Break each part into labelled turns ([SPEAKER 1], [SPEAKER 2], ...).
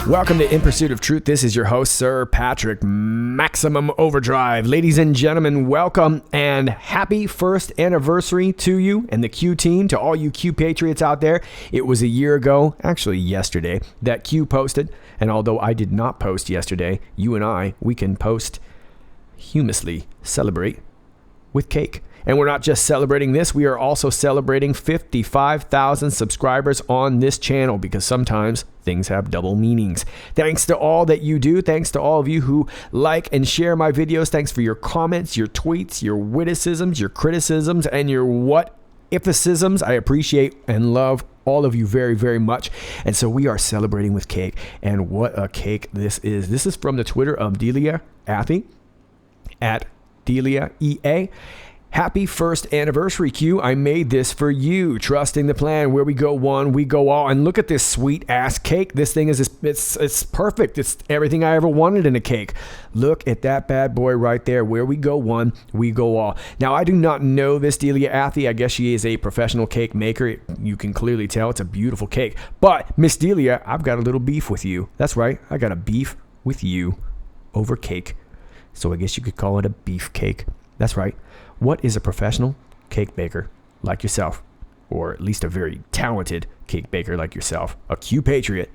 [SPEAKER 1] Welcome to In Pursuit of Truth. This is your host, Sir Patrick, Maximum Overdrive. Ladies and gentlemen, welcome and happy first anniversary to you and the Q team, to all you Q Patriots out there. It was a year ago, actually yesterday, that Q posted. And although I did not post yesterday, you and we can posthumously celebrate with cake. And we're not just celebrating this, we are also celebrating 55,000 subscribers on this channel, because sometimes things have double meanings. Thanks to all that you do. Thanks to all of you who like and share my videos. Thanks for your comments, your tweets, your witticisms, your criticisms, and your what-if-isms. I appreciate and love all of you very, very much. And so we are celebrating with cake. And what a cake this is. This is from the Twitter of Delia Athy, at Delia EA. Happy first anniversary, Q. I made this for you. Trusting the plan. Where we go one, we go all. And look at this sweet ass cake. This thing is, it's perfect. It's everything I ever wanted in a cake. Look at that bad boy right there. Where we go one, we go all. Now, I do not know this Delia Athy. I guess she is a professional cake maker. You can clearly tell it's a beautiful cake. But Miss Delia, I've got a little beef with you. That's right. I got a beef with you over cake. So I guess you could call it a beef cake. That's right. What is a professional cake baker like yourself, or at least a very talented cake baker like yourself, a Q Patriot,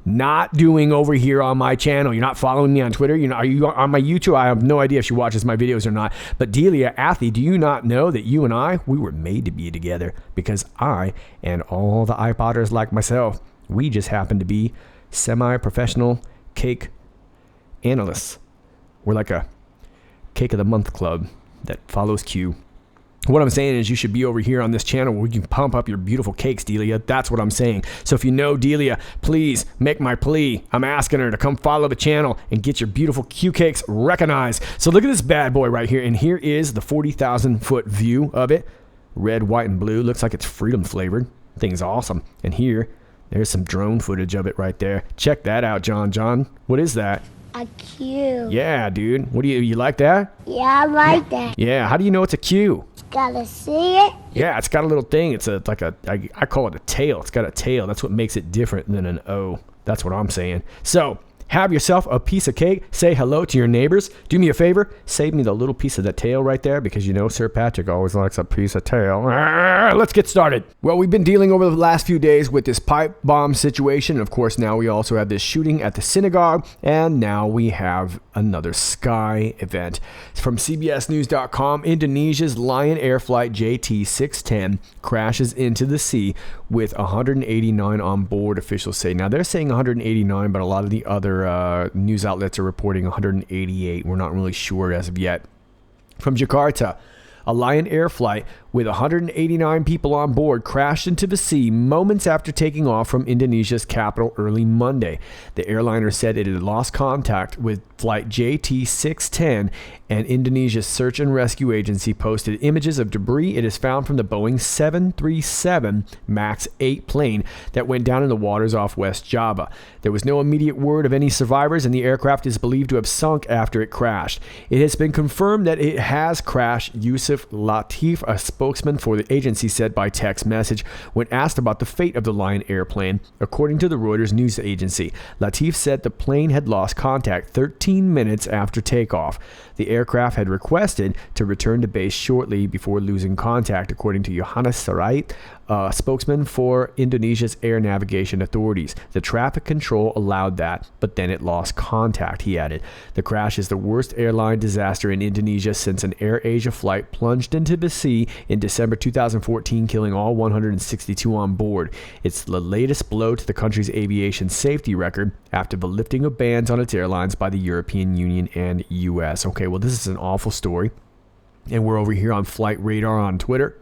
[SPEAKER 1] not doing over here on my channel? You're not following me on Twitter. Are you on my YouTube? I have no idea if she watches my videos or not. But Delia Athy, do you not know that you and we were made to be together? Because I and all the iPotters like myself, we just happen to be semi-professional cake analysts. We're like a Cake of the Month club that follows Q. What I'm saying is you should be over here on this channel where you can pump up your beautiful cakes, Delia. That's what I'm saying. So if you know Delia, please make my plea. I'm asking her to come follow the channel and get your beautiful Q cakes recognized. So look at this bad boy right here. And here is the 40,000 foot view of it. Red, white, and blue. Looks like it's freedom flavored. Thing's awesome. And there's some drone footage of it right there. Check that out, John. What is that?
[SPEAKER 2] A Q.
[SPEAKER 1] Yeah, dude. What do you like that?
[SPEAKER 2] Yeah, I like that.
[SPEAKER 1] Yeah. How do you know it's a Q?
[SPEAKER 2] Gotta see it.
[SPEAKER 1] Yeah, it's got a little thing. It's I call it a tail. It's got a tail. That's what makes it different than an O. That's what I'm saying. So have yourself a piece of cake. Say hello to your neighbors. Do me a favor. Save me the little piece of that tail right there, because you know Sir Patrick always likes a piece of tail. Let's get started. Well, we've been dealing over the last few days with this pipe bomb situation. Of course, now we also have this shooting at the synagogue. And now we have another sky event. From CBSNews.com, Indonesia's Lion Air Flight JT610 crashes into the sea with 189 on board, officials say. Now, they're saying 189, but a lot of the other news outlets are reporting 188. We're not really sure as of yet. From Jakarta, a Lion Air flight with 189 people on board crashed into the sea moments after taking off from Indonesia's capital early Monday. The airliner said it had lost contact with flight JT610, and Indonesia's search and rescue agency posted images of debris it has found from the Boeing 737 MAX 8 plane that went down in the waters off West Java. There was no immediate word of any survivors, and the aircraft is believed to have sunk after it crashed. It has been confirmed that it has crashed. Yusuf Latif, a spokesman for the agency, said by text message when asked about the fate of the Lion airplane. According to the Reuters news agency, Latif said the plane had lost contact 13 minutes after takeoff. The aircraft had requested to return to base shortly before losing contact, according to Johannes Sarait, a spokesman for Indonesia's air navigation authorities. The traffic control allowed that, but then it lost contact, he added. The crash is the worst airline disaster in Indonesia since an AirAsia flight plunged into the sea in December 2014, killing all 162 on board. It's the latest blow to the country's aviation safety record after the lifting of bans on its airlines by the European Union and U.S. Okay, well, this is an awful story, and we're over here on Flight Radar on Twitter.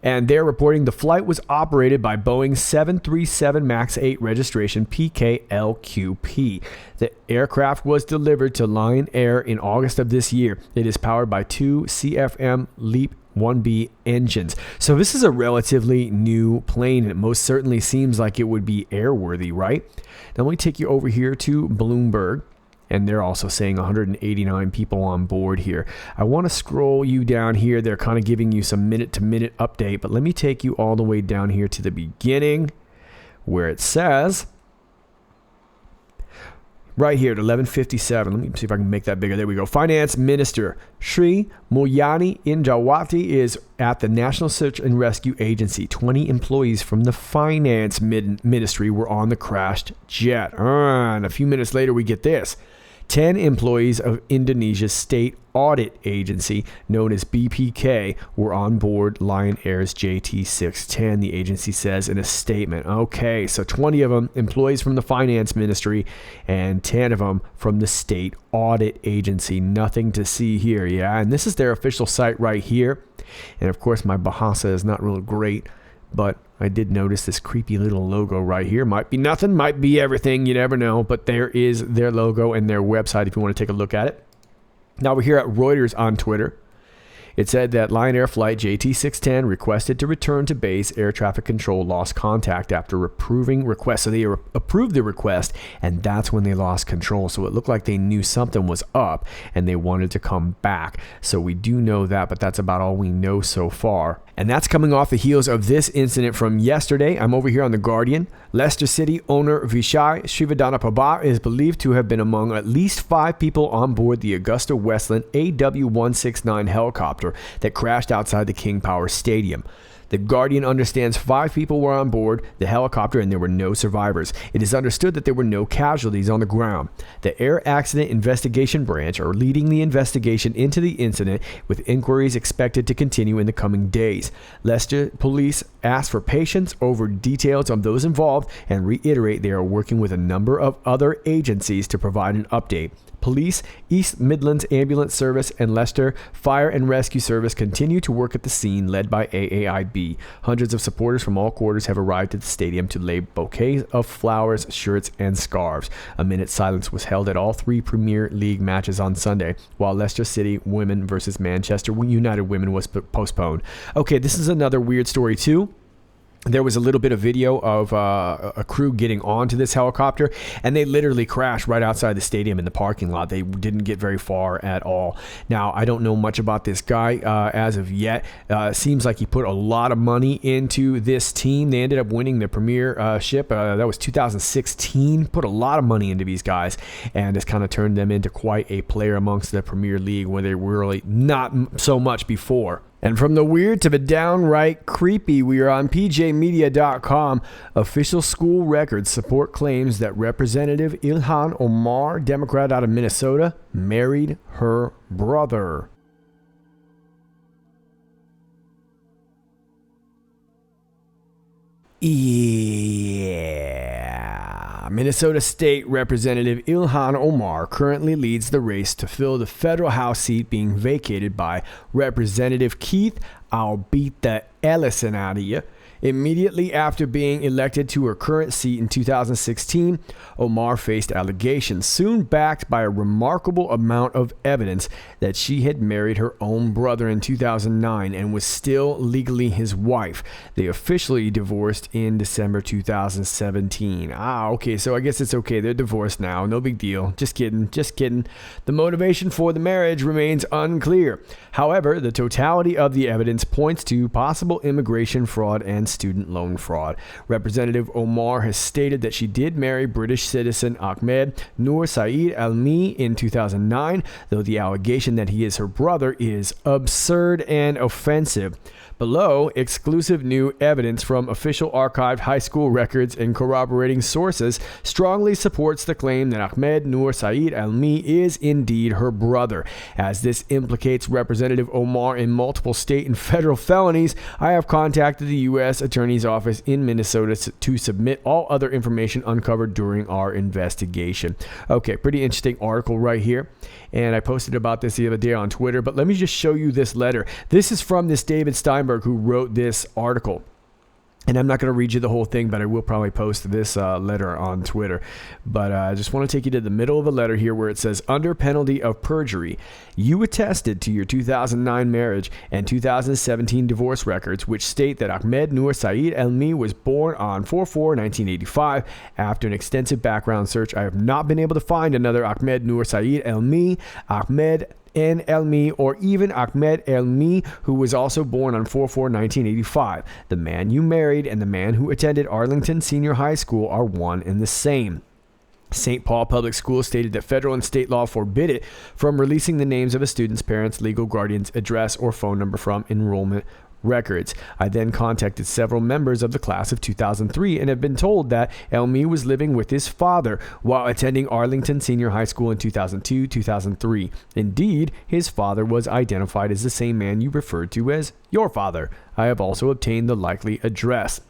[SPEAKER 1] And they're reporting the flight was operated by Boeing 737 MAX 8 registration PKLQP. The aircraft was delivered to Lion Air in August of this year. It is powered by two CFM LEAP 1B engines. So this is a relatively new plane, and it most certainly seems like it would be airworthy, right? Now let me take you over here to Bloomberg. And they're also saying 189 people on board here. I want to scroll you down here. They're kind of giving you some minute-to-minute update, but let me take you all the way down here to the beginning where it says right here at 11:57. Let me see if I can make that bigger. There we go. Finance Minister Sri Mulyani Indrawati is at the National Search and Rescue Agency. 20 employees from the Finance Ministry were on the crashed jet. And a few minutes later, we get this. 10 employees of Indonesia's state audit agency, known as BPK, were on board Lion Air's JT610, the agency says in a statement. Okay, so 20 of them employees from the finance ministry and 10 of them from the state audit agency. Nothing to see here, yeah? And this is their official site right here. And of course, my Bahasa is not real great, but I did notice this creepy little logo right here. Might be nothing, might be everything, you never know. But there is their logo and their website if you want to take a look at it. Now we're here at Reuters on Twitter. It said that Lion Air Flight JT610 requested to return to base. Air traffic control lost contact after approving request. So they approved the request, and that's when they lost control. So it looked like they knew something was up, and they wanted to come back. So we do know that, but that's about all we know so far. And that's coming off the heels of this incident from yesterday. I'm over here on The Guardian. Leicester City owner Vishai Srivadhanapaba is believed to have been among at least 5 people on board the Augusta Westland AW169 helicopter that crashed outside the King Power Stadium. The Guardian understands 5 people were on board the helicopter and there were no survivors. It is understood that there were no casualties on the ground. The Air Accident Investigation Branch are leading the investigation into the incident, with inquiries expected to continue in the coming days. Leicester police ask for patience over details of those involved and reiterate they are working with a number of other agencies to provide an update. Police, East Midlands Ambulance Service, and Leicester Fire and Rescue Service continue to work at the scene, led by AAIB. Hundreds of supporters from all quarters have arrived at the stadium to lay bouquets of flowers, shirts, and scarves. A minute's silence was held at all 3 Premier League matches on Sunday, while Leicester City Women versus Manchester United Women was postponed. Okay, this is another weird story too. There was a little bit of video of a crew getting onto this helicopter, and they literally crashed right outside the stadium in the parking lot. They didn't get very far at all. Now, I don't know much about this guy as of yet. Seems like he put a lot of money into this team. They ended up winning the premiership. That was 2016. Put a lot of money into these guys, and it's kind of turned them into quite a player amongst the Premier League, where they were really not so much before. And from the weird to the downright creepy, we are on pjmedia.com. Official school records support claims that Representative Ilhan Omar, Democrat out of Minnesota, married her brother. Yeah. Minnesota State Representative Ilhan Omar currently leads the race to fill the federal House seat being vacated by Representative Keith "I'll beat the Ellison out of you." Immediately after being elected to her current seat in 2016, Omar faced allegations, soon backed by a remarkable amount of evidence, that she had married her own brother in 2009 and was still legally his wife. They officially divorced in December 2017. Okay, so I guess it's okay. They're divorced now. No big deal. Just kidding. The motivation for the marriage remains unclear. However, the totality of the evidence points to possible immigration fraud and student loan fraud. Representative Omar has stated that she did marry British citizen Ahmed Noor Saeed Almi in 2009, though the allegation that he is her brother is absurd and offensive. Below, exclusive new evidence from official archived high school records and corroborating sources strongly supports the claim that Ahmed Noor Saeed Almi is indeed her brother. As this implicates Representative Omar in multiple state and federal felonies, I have contacted the U.S. Attorney's Office in Minnesota to submit all other information uncovered during our investigation. Okay, pretty interesting article right here. And I posted about this the other day on Twitter, but let me just show you this letter. This is from this David Steinberg who wrote this article. And I'm not going to read you the whole thing, but I will probably post this letter on Twitter. But I just want to take you to the middle of the letter here where it says, under penalty of perjury, you attested to your 2009 marriage and 2017 divorce records, which state that Ahmed Noor Saeed Almi was born on 4/4/1985. After an extensive background search, I have not been able to find another Ahmed Noor Saeed Almi, Ahmed N. Elmi, or even Ahmed Elmi, who was also born on 4/4/1985. The man you married and the man who attended Arlington Senior High School are one and the same. St. Paul Public Schools stated that federal and state law forbid it from releasing the names of a student's parents, legal guardians, address, or phone number from enrollment records. I then contacted several members of the class of 2003 and have been told that Elmi was living with his father while attending Arlington Senior High School in 2002-2003. Indeed, his father was identified as the same man you referred to as your father. I have also obtained the likely address.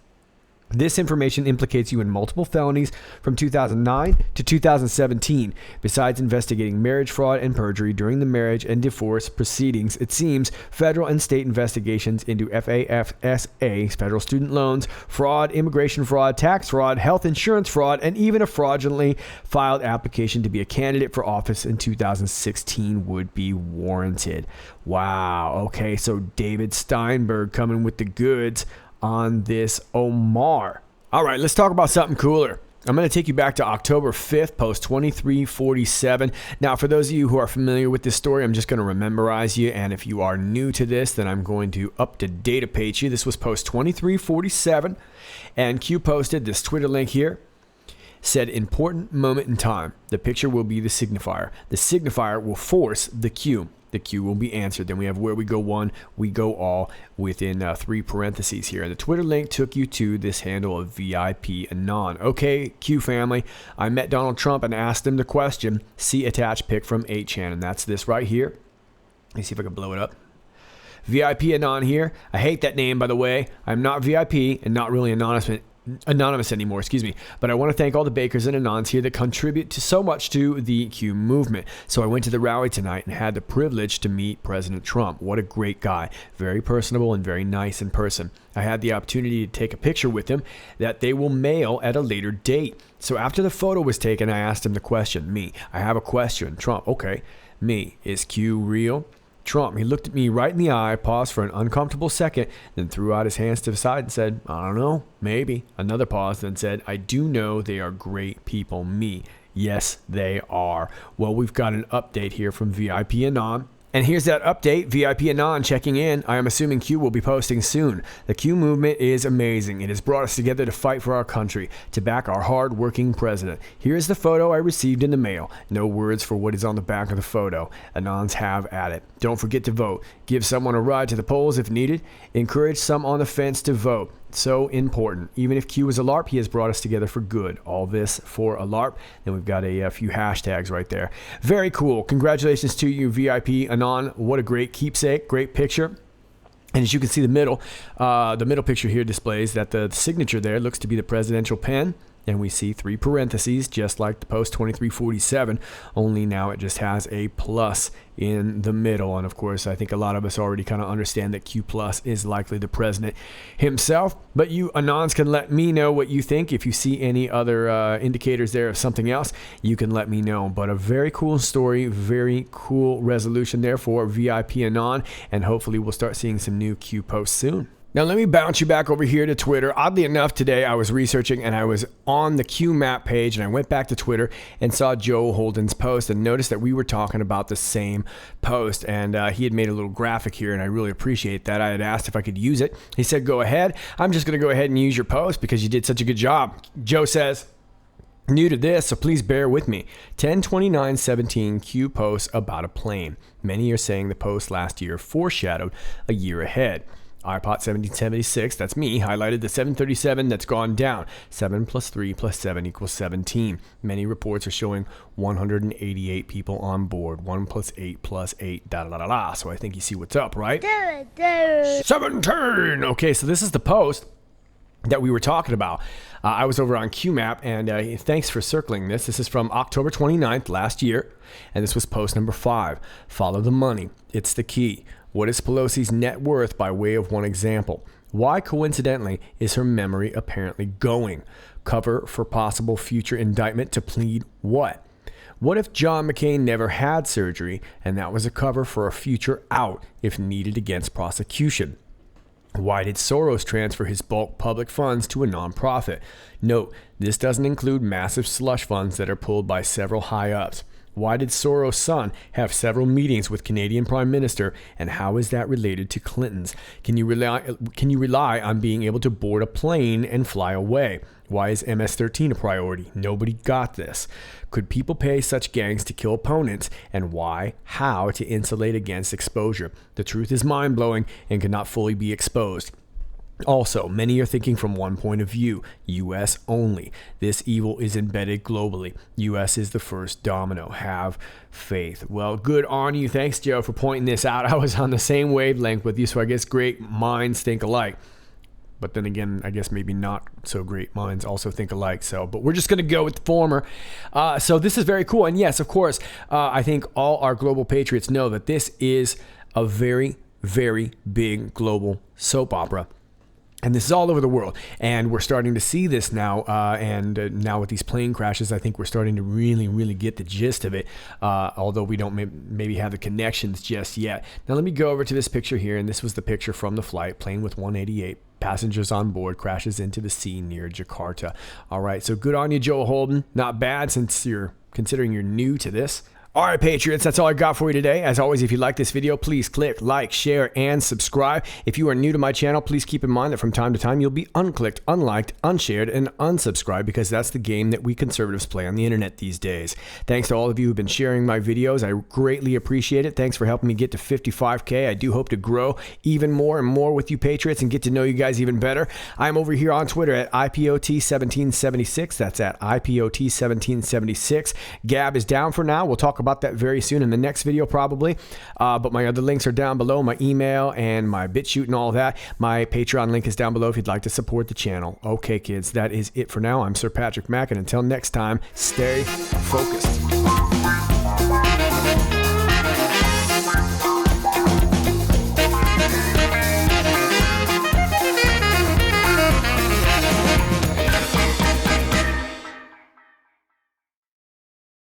[SPEAKER 1] This information implicates you in multiple felonies from 2009 to 2017. Besides investigating marriage fraud and perjury during the marriage and divorce proceedings, it seems federal and state investigations into FAFSA, federal student loans, fraud, immigration fraud, tax fraud, health insurance fraud, and even a fraudulently filed application to be a candidate for office in 2016 would be warranted. Wow. Okay, so David Steinberg coming with the goods on this Omar. All right, let's talk about something cooler. I'm going to take you back to October 5th, post 2347. Now, for those of you who are familiar with this story, I'm just going to memorize you. And if you are new to this, then I'm going to up-to-date page you. This was post 2347. And Q posted this Twitter link here. Said, important moment in time. The picture will be the signifier. The signifier will force the Q. The Q will be answered. Then we have where we go one, we go all within 3 parentheses here. And the Twitter link took you to this handle of VIP Anon. Okay, Q family, I met Donald Trump and asked him the question. See attached pic from 8chan. And that's this right here. Let me see if I can blow it up. VIP Anon here. I hate that name, by the way. I'm not VIP and not really anonymous anymore, but I want to thank all the bakers and anons here that contribute to so much to the Q movement. So I went to the rally tonight and had the privilege to meet President Trump. What a great guy. Very personable and very nice in person. I had the opportunity to take a picture with him that they will mail at a later date. So after the photo was taken, I asked him the question. Me, I have a question. Trump, okay. Me, is Q real? Trump, he looked at me right in the eye, paused for an uncomfortable second, then threw out his hands to the side and said, I don't know, maybe. Another pause, then said, I do know they are great people. Me, yes, they are. Well, we've got an update here from VIP Anon. And here's that update, VIP Anon checking in. I am assuming Q will be posting soon. The Q movement is amazing. It has brought us together to fight for our country, to back our hard-working president. Here's the photo I received in the mail. No words for what is on the back of the photo. Anons have at it. Don't forget to vote. Give someone a ride to the polls if needed. Encourage some on the fence to vote. So important. Even if Q is a LARP, he has brought us together for good. All this for a LARP. And we've got a few hashtags right there. Very cool. Congratulations to you, VIP Anon. What a great keepsake. Great picture. And as you can see, the middle picture here displays that the signature there looks to be the presidential pen. And we see 3 parentheses, just like the post 2347, only now it just has a plus in the middle. And of course, I think a lot of us already kind of understand that Q plus is likely the president himself. But you Anons can let me know what you think. If you see any other indicators there of something else, you can let me know. But a very cool story, very cool resolution there for VIP Anon. And hopefully we'll start seeing some new Q posts soon. Now, let me bounce you back over here to Twitter. Oddly enough, today I was researching and I was on the Q map page and I went back to Twitter and saw Joe Holden's post and noticed that we were talking about the same post. And he had made a little graphic here and I really appreciate that. I had asked if I could use it. He said, go ahead. I'm just going to go ahead and use your post because you did such a good job. Joe says, new to this, so please bear with me. 10/29/17 Q posts about a plane. Many are saying the post last year foreshadowed a year ahead. IPOT 1776, that's me, highlighted the 737 that's gone down. 7 plus 3 plus 7 equals 17. Many reports are showing 188 people on board. 1 plus 8 plus 8, da-da-da-da-da. So I think you see what's up, right? 17! Okay, so this is the post that we were talking about. I was over on QMap, and thanks for circling this. This is from October 29th last year, and this was post number 5. Follow the money. It's the key. What is Pelosi's net worth by way of one example? Why, coincidentally, is her memory apparently going? Cover for possible future indictment to plead what? What if John McCain never had surgery, and that was a cover for a future out if needed against prosecution? Why did Soros transfer his bulk public funds to a nonprofit? Note, this doesn't include massive slush funds that are pulled by several high-ups. Why did Soros' son have several meetings with Canadian Prime Minister, and how is that related to Clinton's? Can you rely on being able to board a plane and fly away? Why is MS-13 a priority? Nobody got this. Could people pay such gangs to kill opponents? And why? How to insulate against exposure? The truth is mind-blowing and cannot fully be exposed. Also, many are thinking from one point of view, U.S. only. This evil is embedded globally. U.S. is the first domino. Have faith. Well, good on you. Thanks, Joe, for pointing this out. I was on the same wavelength with you, so I guess great minds think alike. But then again, I guess maybe not so great minds also think alike. But we're just going to go with the former. So this is very cool. And yes, of course, I think all our global patriots know that this is a very, very big global soap opera. And this is all over the world. And we're starting to see this now. Now with these plane crashes, I think we're starting to really, really get the gist of it. Although we don't maybe have the connections just yet. Now let me go over to this picture here. And this was the picture from the flight. Plane with 188 passengers on board crashes into the sea near Jakarta. All right. So good on you, Joe Holden. Not bad since you're considering you're new to this. All right, Patriots, that's all I got for you today. As always, if you like this video, please click like, share, and subscribe. If you are new to my channel, please keep in mind that from time to time, you'll be unclicked, unliked, unshared, and unsubscribed because that's the game that we conservatives play on the internet these days. Thanks to all of you who've been sharing my videos. I greatly appreciate it. Thanks for helping me get to 55K. I do hope to grow even more and more with you, Patriots, and get to know you guys even better. I'm over here on Twitter at IPOT1776. That's at IPOT1776. Gab is down for now. We'll talk about that very soon in the next video probably, but my other links are down below, my email and my BitChute and all that. My Patreon link is down below if you'd like to support the channel. Okay, kids, that is it for now. I'm Sir Patrick Mack, and until next time, stay focused.